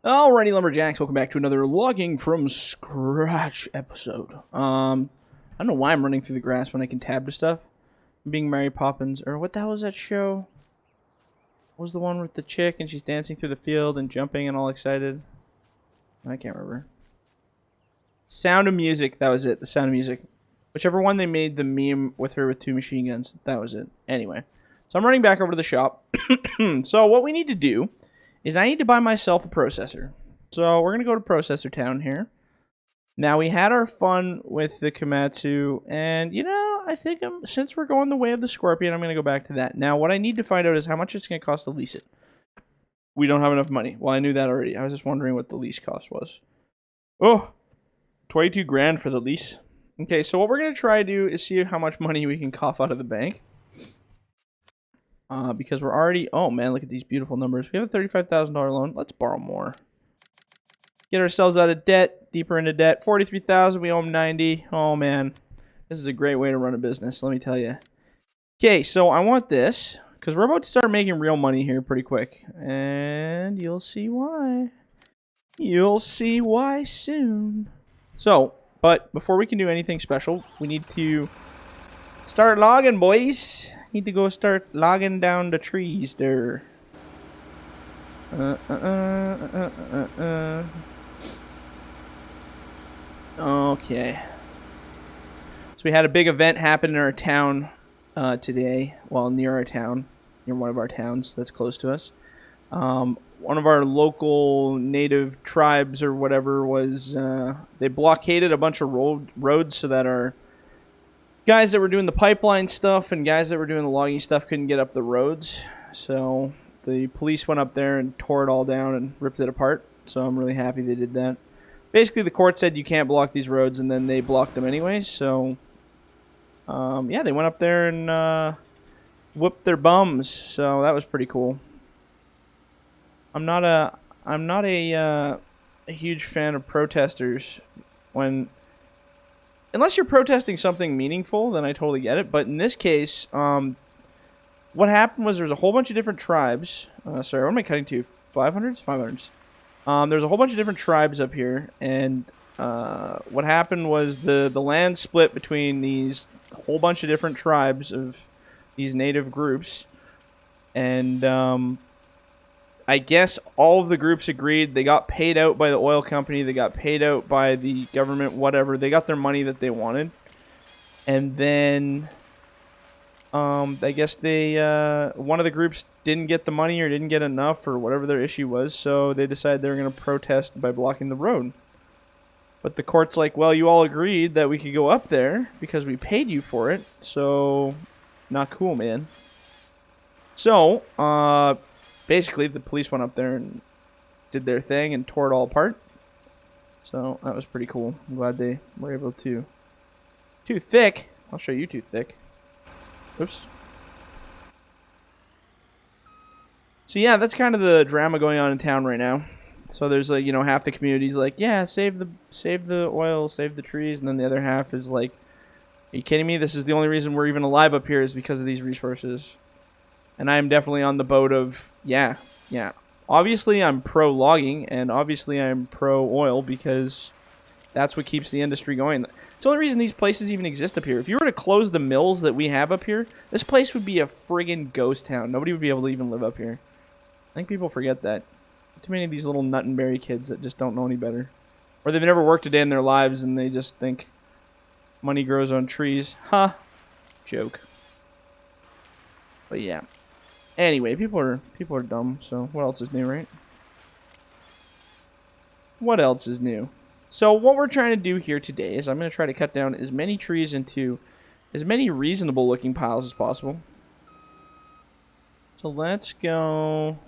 Alrighty, lumberjacks, welcome back to another logging from scratch episode. I don't know why I'm running through the grass when I can tab to stuff. Being Mary Poppins, or what the hell was that show? What was the one with the chick and she's dancing through the field and jumping and all excited? I can't remember. Sound of Music, that was it, the Sound of Music. Whichever one they made the meme with her with two machine guns, that was it. Anyway, so I'm running back over to the shop. So what we need to do is I need to buy myself a processor. So we're going to go to Processor Town here. Now, we had our fun with the Komatsu, and, you know, I think since we're going the way of the Scorpion, I'm going to go back to that. Now, what I need to find out is how much it's going to cost to lease it. We don't have enough money. Well, I knew that already. I was just wondering what the lease cost was. Oh, 22 grand for the lease. Okay, so what we're going to try to do is see how much money we can cough out of the bank. Because we're already... Oh, man, look at these beautiful numbers. We have a $35,000 loan. Let's borrow more. Get ourselves out of debt. Deeper into debt. $43,000. We owe them $90,000. Oh, man. This is a great way to run a business, let me tell you. Okay, so I want this. Because we're about to start making real money here pretty quick. And you'll see why. You'll see why soon. So, but before we can do anything special, we need to start logging, boys. Need to go start logging down the trees there. Okay. So we had a big event happen in our town today. Well, near our town. Near one of our towns that's close to us. One of our local native tribes or whatever was... they blockaded a bunch of roads so that our... guys that were doing the pipeline stuff and guys that were doing the logging stuff couldn't get up the roads. So the police went up there and tore it all down and ripped it apart. So I'm really happy they did that. Basically, the court said you can't block these roads, and then they blocked them anyway. So, yeah, they went up there and whooped their bums. So that was pretty cool. I'm not a huge fan of protesters when... Unless you're protesting something meaningful, then I totally get it. But in this case, what happened was there was a whole bunch of different tribes. Sorry, what am I cutting to? 500s? 500s. There's a whole bunch of different tribes up here. And what happened was the land split between these whole bunch of different tribes of these native groups. And I guess all of the groups agreed. They got paid out by the oil company. They got paid out by the government, whatever. They got their money that they wanted. And then, I guess they, one of the groups didn't get the money or didn't get enough or whatever their issue was. So they decided they were going to protest by blocking the road. But the court's like, well, you all agreed that we could go up there because we paid you for it. So, not cool, man. So, basically, the police went up there and did their thing and tore it all apart. So, that was pretty cool. I'm glad they were able to... Too thick? I'll show you too thick. Oops. So, yeah, that's kind of the drama going on in town right now. So, there's, like, you know, half the community's like, yeah, save the oil, save the trees. And then the other half is like, are you kidding me? This is the only reason we're even alive up here is because of these resources. And I am definitely on the boat of, yeah. Obviously, I'm pro-logging, and obviously I'm pro-oil, because that's what keeps the industry going. It's the only reason these places even exist up here. If you were to close the mills that we have up here, this place would be a friggin' ghost town. Nobody would be able to even live up here. I think people forget that. Too many of these little nut and berry kids that just don't know any better. Or they've never worked a day in their lives, and they just think money grows on trees. Huh. Joke. But yeah. Anyway, people are dumb, so what else is new, right? What else is new? So what we're trying to do here today is I'm going to try to cut down as many trees into as many reasonable looking piles as possible. So let's go...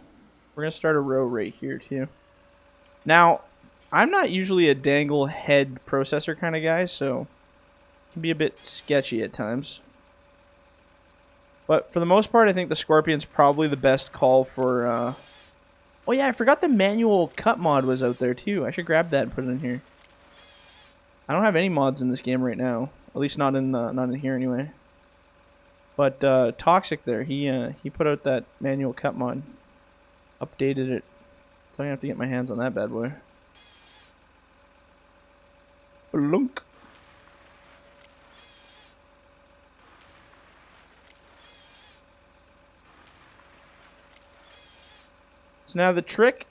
We're going to start a row right here too. Now, I'm not usually a dangle head processor kind of guy, so it can be a bit sketchy at times. But for the most part, I think the Scorpion's probably the best call for... Oh yeah, I forgot the manual cut mod was out there too. I should grab that and put it in here. I don't have any mods in this game right now. At least not in here anyway. But Toxic there, he put out that manual cut mod. Updated it So I have to get my hands on that bad boy. Lunk. So now the trick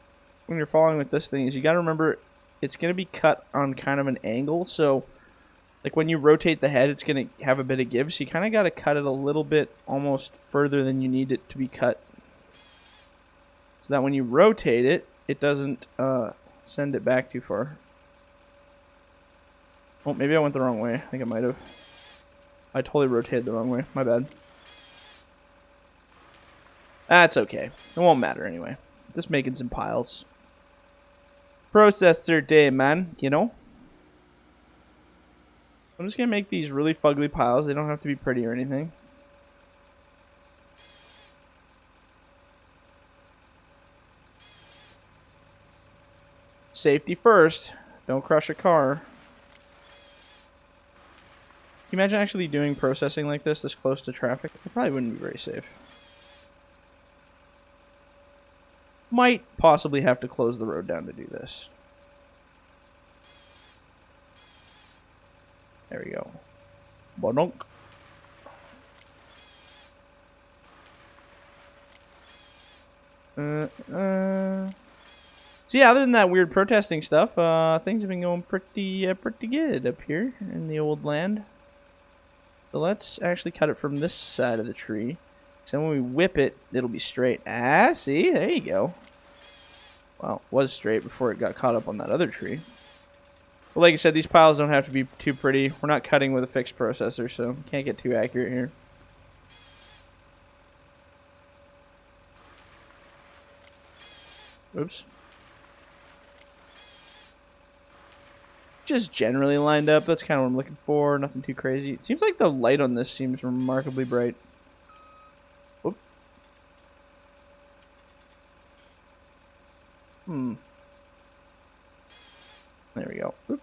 when you're following with this thing is you got to remember it's going to be cut on kind of an angle. So like when you rotate the head, it's going to have a bit of give. So you kind of got to cut it a little bit almost further than you need it to be cut. So that when you rotate it, it doesn't send it back too far. Oh, maybe I went the wrong way. I think I might have. I totally rotated the wrong way. My bad. That's okay. It won't matter anyway. Just making some piles. Processor day, man. You know? I'm just going to make these really fugly piles. They don't have to be pretty or anything. Safety first. Don't crush a car. Can you imagine actually doing processing like this close to traffic? It probably wouldn't be very safe. Might possibly have to close the road down to do this. There we go. Bononk. So yeah, other than that weird protesting stuff, things have been going pretty good up here in the old land. So let's actually cut it from this side of the tree. So when we whip it, it'll be straight. Ah, see? There you go. Well, it was straight before it got caught up on that other tree. But like I said, these piles don't have to be too pretty. We're not cutting with a fixed processor, so can't get too accurate here. Oops. Just generally lined up. That's kind of what I'm looking for. Nothing too crazy. It seems like the light on this seems remarkably bright. Whoop. There we go. Whoop.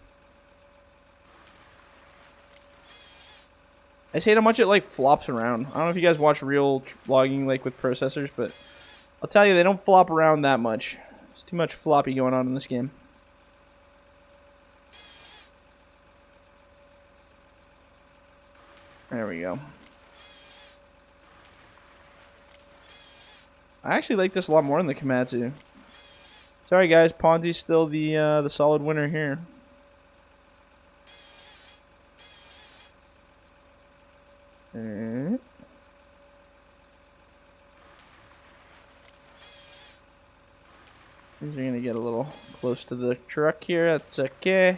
I just hate how much it like flops around. I don't know if you guys watch real logging like with processors, but I'll tell you they don't flop around that much. There's too much floppy going on in this game. There we go. I actually like this a lot more than the Komatsu. Sorry guys, Ponzi's still the solid winner here. These are gonna get a little close to the truck here. That's okay.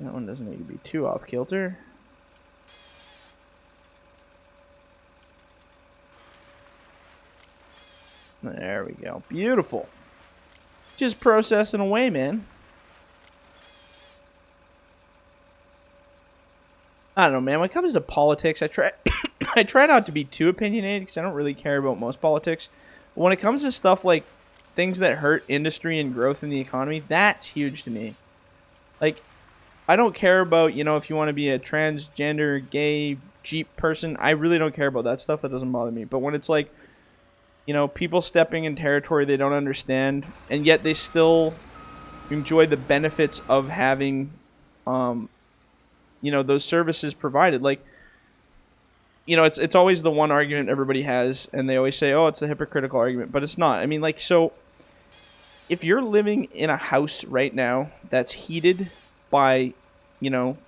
That one doesn't need to be too off kilter. There we go. Beautiful. Just processing away, man. I don't know, man. When it comes to politics, I try not to be too opinionated because I don't really care about most politics. But when it comes to stuff like things that hurt industry and growth in the economy, that's huge to me. Like, I don't care about, you know, if you want to be a transgender, gay, Jeep person. I really don't care about that stuff. That doesn't bother me. But when it's like, you know, people stepping in territory they don't understand, and yet they still enjoy the benefits of having, you know, those services provided. Like, you know, it's always the one argument everybody has, and they always say, oh, it's a hypocritical argument, but it's not. I mean, like, so if you're living in a house right now that's heated by, you know,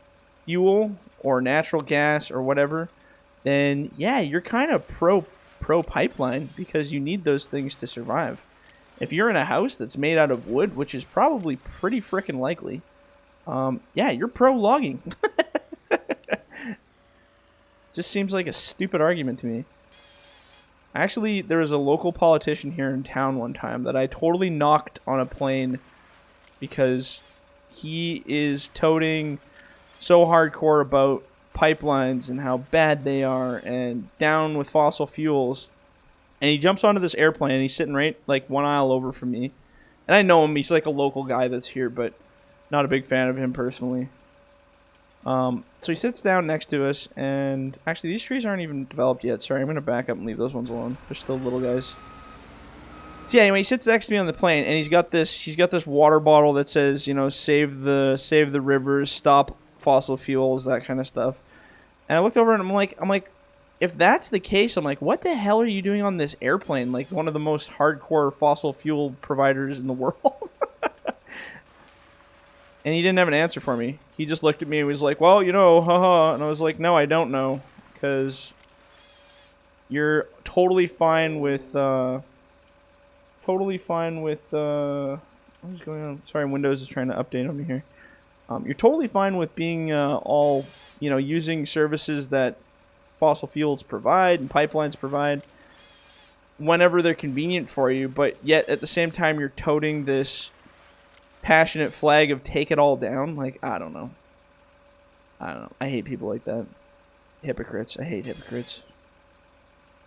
fuel or natural gas or whatever, then yeah, you're kind of pro pipeline because you need those things to survive. If you're in a house that's made out of wood, which is probably pretty freaking likely, yeah, you're pro logging. Just seems like a stupid argument to me. Actually, there was a local politician here in town one time that I totally knocked on a plane because he is toting so hardcore about pipelines and how bad they are and down with fossil fuels. And he jumps onto this airplane and he's sitting right like 1 aisle over from me. And I know him, he's like a local guy that's here, but not a big fan of him personally. So he sits down next to us, and actually these trees aren't even developed yet. Sorry, I'm gonna back up and leave those ones alone. They're still little guys. So yeah, anyway, he sits next to me on the plane, and he's got this water bottle that says, you know, save the rivers, stop fossil fuels, that kind of stuff. And I looked over and I'm like, if that's the case, I'm like, what the hell are you doing on this airplane? Like one of the most hardcore fossil fuel providers in the world. And he didn't have an answer for me. He just looked at me and was like, well, you know, haha. And I was like, no, I don't know. Because you're totally fine with, what is going on? Sorry, Windows is trying to update on me here. You're totally fine with being all, you know, using services that fossil fuels provide and pipelines provide whenever they're convenient for you, but yet at the same time you're toting this passionate flag of take it all down. Like, I don't know. I hate people like that. Hypocrites. I hate hypocrites.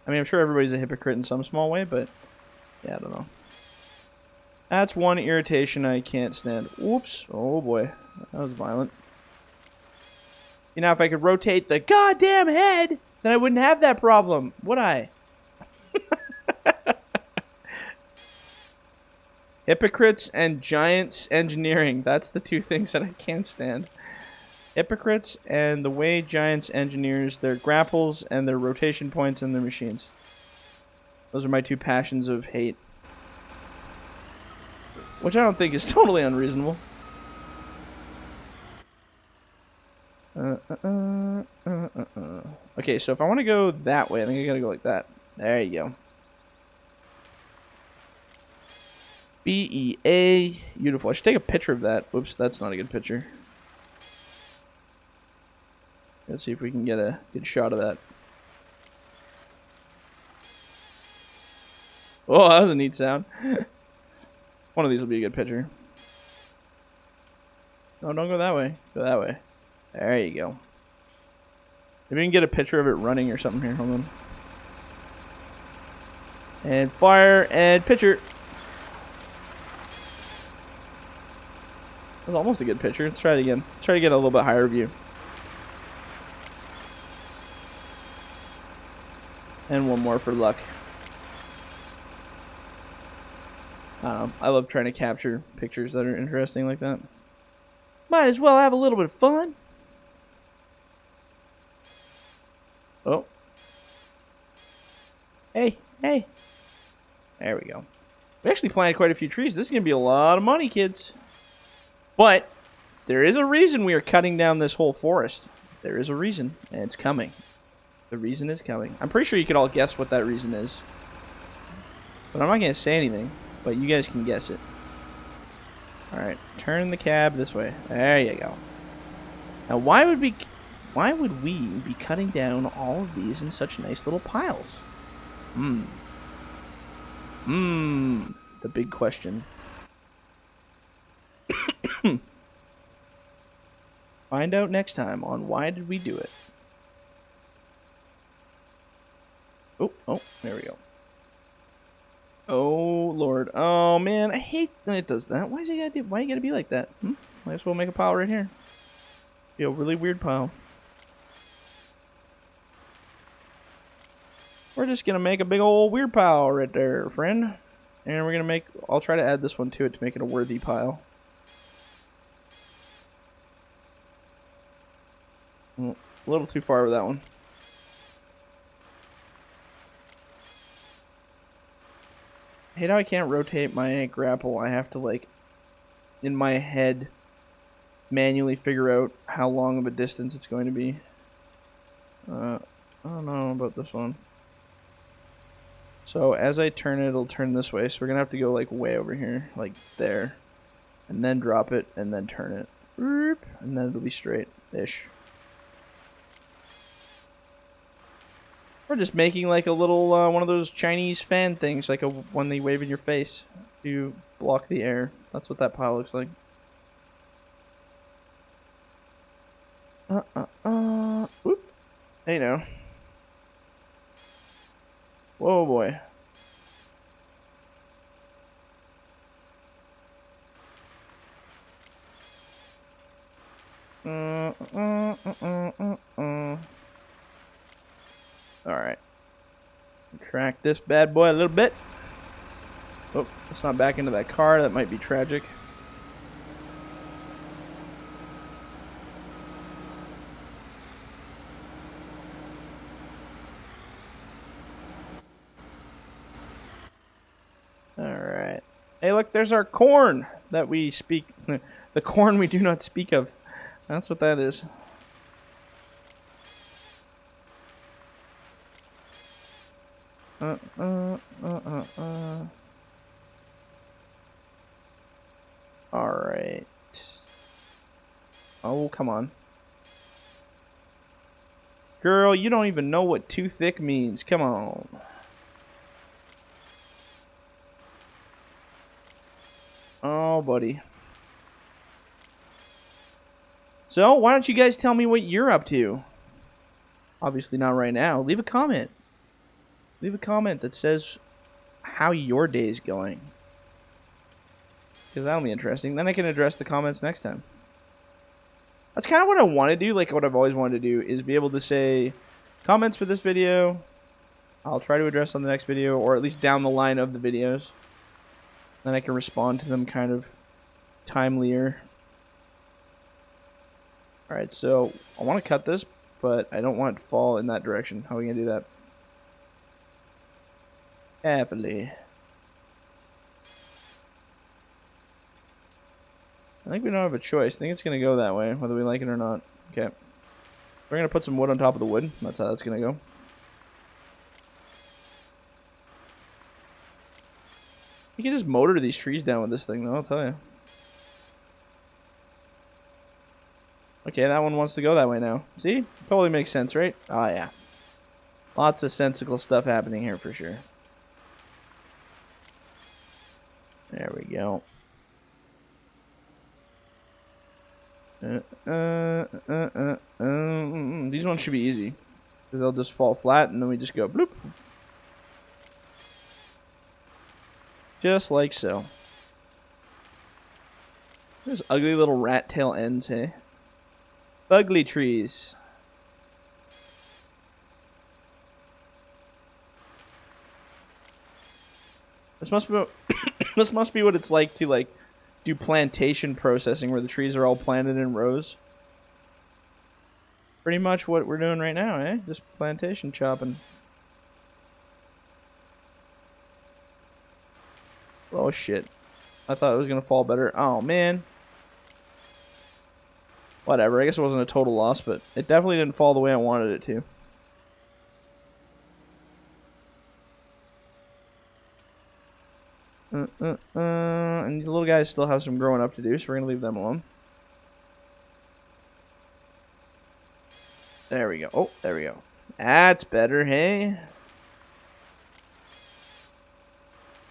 I mean, I'm sure everybody's a hypocrite in some small way, but yeah, I don't know. That's one irritation I can't stand. Oops. Oh boy. That was violent. You know, if I could rotate the goddamn head, then I wouldn't have that problem, would I? Hypocrites and Giants Engineering. That's the two things that I can't stand. Hypocrites and the way Giants engineers their grapples and their rotation points and their machines. Those are my two passions of hate. Which I don't think is totally unreasonable. Okay, so if I want to go that way, I think I gotta go like that. There you go. BEA. Beautiful. I should take a picture of that. Whoops, that's not a good picture. Let's see if we can get a good shot of that. Oh, that was a neat sound. One of these will be a good picture. No, don't go that way. Go that way. There you go. Maybe we can get a picture of it running or something here. Hold on. And fire and picture. That was almost a good picture. Let's try it again. Let's try to get a little bit higher view. And one more for luck. I love trying to capture pictures that are interesting like that. Might as well have a little bit of fun. Oh. Hey, hey. There we go. We actually planted quite a few trees. This is going to be a lot of money, kids. But there is a reason we are cutting down this whole forest. There is a reason, and it's coming. The reason is coming. I'm pretty sure you could all guess what that reason is. But I'm not going to say anything, but you guys can guess it. Alright, turn the cab this way. There you go. Now, why would we be cutting down all of these in such nice little piles? The big question. Find out next time on Why Did We Do It? Oh, there we go. Oh, Lord. Oh, man, I hate when it does that. Why you gotta be like that? Might as well make a pile right here. Be a really weird pile. We're just gonna make a big old weird pile right there, friend. And we're gonna I'll try to add this one to it to make it a worthy pile. A little too far with that one. I hate how I can't rotate my grapple. I have to, like, in my head, manually figure out how long of a distance it's going to be. I don't know about this one. So as I turn it, it'll turn this way. So we're gonna have to go like way over here, like there, and then drop it, and then turn it, and then it'll be straight-ish. We're just making like a little one of those Chinese fan things, like one they wave in your face to block the air. That's what that pile looks like. Whoop. Hey now. Whoa, boy. Alright. Track this bad boy a little bit. Oh, let's not back into that car. That might be tragic. Alright. Hey, look, there's our corn that we speak. The corn we do not speak of. That's what that is. Alright. Oh, come on. Girl, you don't even know what too thick means. Come on. Oh, buddy. So, why don't you guys tell me what you're up to? Obviously not right now. Leave a comment. Leave a comment that says how your day is going. Because that'll be interesting. Then I can address the comments next time. That's kind of what I want to do. Like, what I've always wanted to do is be able to say comments for this video. I'll try to address on the next video, or at least down the line of the videos. Then I can respond to them kind of timelier. Alright, so I want to cut this, but I don't want it to fall in that direction. How are we going to do that? Carefully. I think we don't have a choice. I think it's going to go that way, whether we like it or not. Okay. We're going to put some wood on top of the wood. That's how that's going to go. You can just motor these trees down with this thing, though, I'll tell you. Okay, that one wants to go that way now. See? Totally makes sense, right? Oh, yeah. Lots of sensical stuff happening here for sure. There we go. These ones should be easy. Because they'll just fall flat and then we just go bloop. Just like so. Those ugly little rat tail ends, hey? Ugly trees. This must be this must be what it's like to like do plantation processing where the trees are all planted in rows. Pretty much what we're doing right now, eh? Just plantation chopping. Oh shit. I thought it was gonna fall better. Oh man. Whatever, I guess it wasn't a total loss, but it definitely didn't fall the way I wanted it to. And these little guys still have some growing up to do, so we're going to leave them alone. There we go. Oh, there we go. That's better, hey?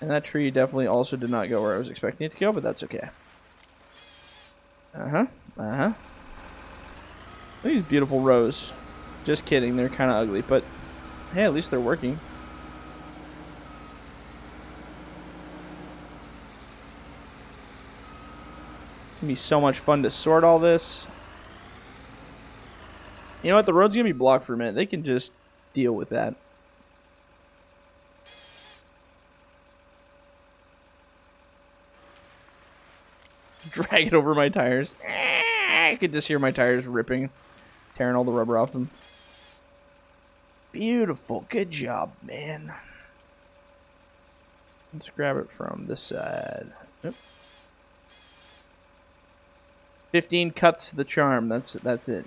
And that tree definitely also did not go where I was expecting it to go, but that's okay. Uh-huh. Uh-huh. Look at these beautiful rows. Just kidding, they're kind of ugly, but hey, at least they're working. It's going to be so much fun to sort all this. You know what? The road's going to be blocked for a minute. They can just deal with that. Drag it over my tires. I could just hear my tires ripping, tearing all the rubber off them. Beautiful. Good job, man. Let's grab it from this side. Yep. 15 cuts the charm. That's it.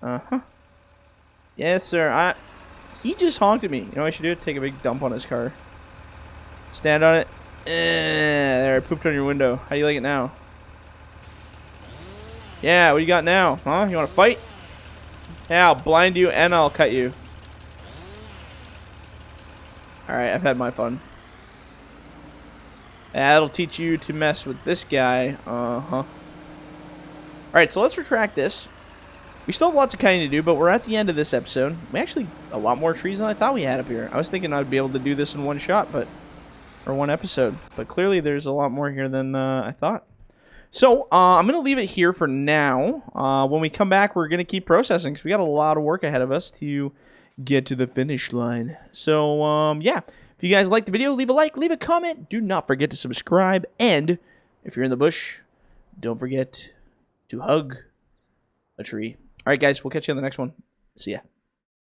Uh-huh. Yes, sir. He just honked at me. You know what I should do? Take a big dump on his car. Stand on it. There, I pooped on your window. How do you like it now? Yeah, what do you got now? Huh? You want to fight? Yeah, I'll blind you and I'll cut you. Alright, I've had my fun. That'll teach you to mess with this guy. Uh-huh. Alright, so let's retract this. We still have lots of cutting to do, but we're at the end of this episode. We actually a lot more trees than I thought we had up here. I was thinking I'd be able to do this in one shot, or one episode. But clearly there's a lot more here than I thought. So I'm going to leave it here for now. When we come back, we're going to keep processing because we got a lot of work ahead of us to get to the finish line. So, yeah. If you guys liked the video, leave a like, leave a comment. Do not forget to subscribe. And if you're in the bush, don't forget to hug a tree. All right, guys. We'll catch you on the next one. See ya.